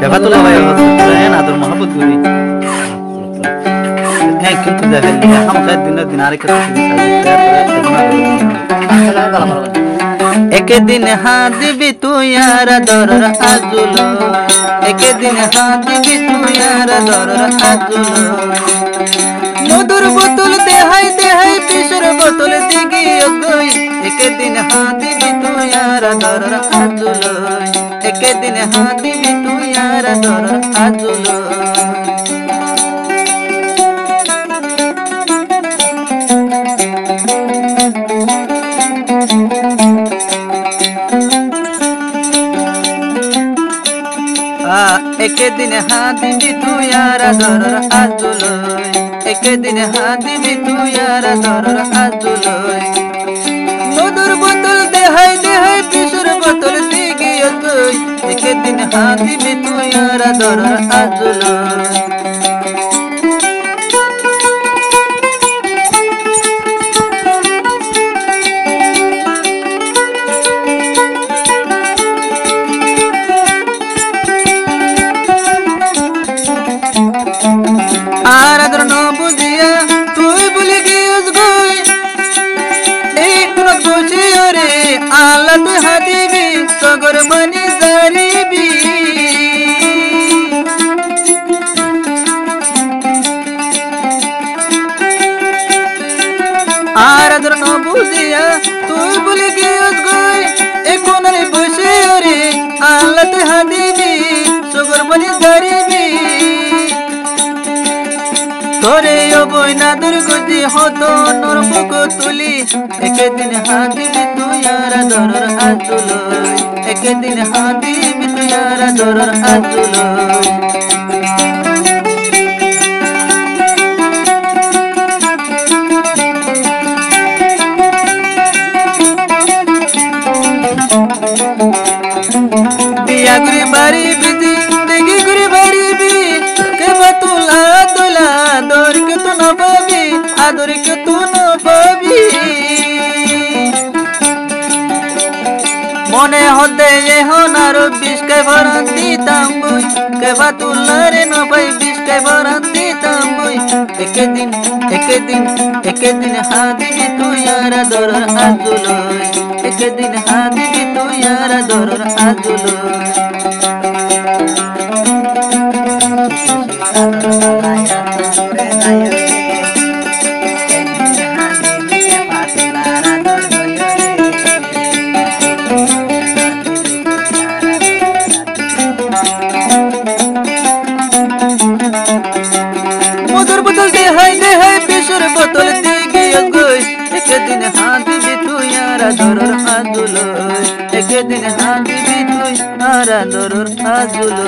Kebetul lah ya, saya nadur mahabut guri. Kayak gitu jadi, kamu kayak dinar kita sini saja. एक दिन हाथ भी तू यार दर आजुल एक दिन हाथ भी तू यार दर आजुल मधुर बोतल देहाय पिसर बोतल दिगी गई एक दिन हाथ भी तू यार दर आजुल एक दिन हाथ भी तू यार दर आजुल एक दिन हाथ भी तू यार दर आजुल एक दिन हाथ भी तू यार दर आजुल मधुर बोतल देहाय पिसुर बोतल दिगी गई एक दिन हाथ भी तू यार दर आजुल आराधर न बुझिया तुई भूली गई गई एक न बुझी रे आला तु हादिबी सगर बनी जारीबी आराधर न बुझिया तुई भूली गई एक न बुझी रे आला तु हादिबी सगर बनी जारीबी तोरे बई नादर गति हतो नरमुख तुली एक दिन हाथी भी तू यार दर आजुल एक दिन हाथी भी तू यार दर आजुल बिया गुरी बारी बिजी देगी गुरी बारी भी के बतुला तुला आदर के तू न पाबी आदर के तू न पाबी मने होते ये होनार बिस के भरती तामुई के बतुला रे न पाई बिस के भरती तामुई एक दिन हादी भी तू यार दर आजुल एक दिन हादी भी तू यार दर आजुल मधुर बोतल देहाय पिसुर बोतल दिगी गई एक दिन हाथ भी तू यार दर आजुल एक दिन हाथ भी तू यार दर आजुल।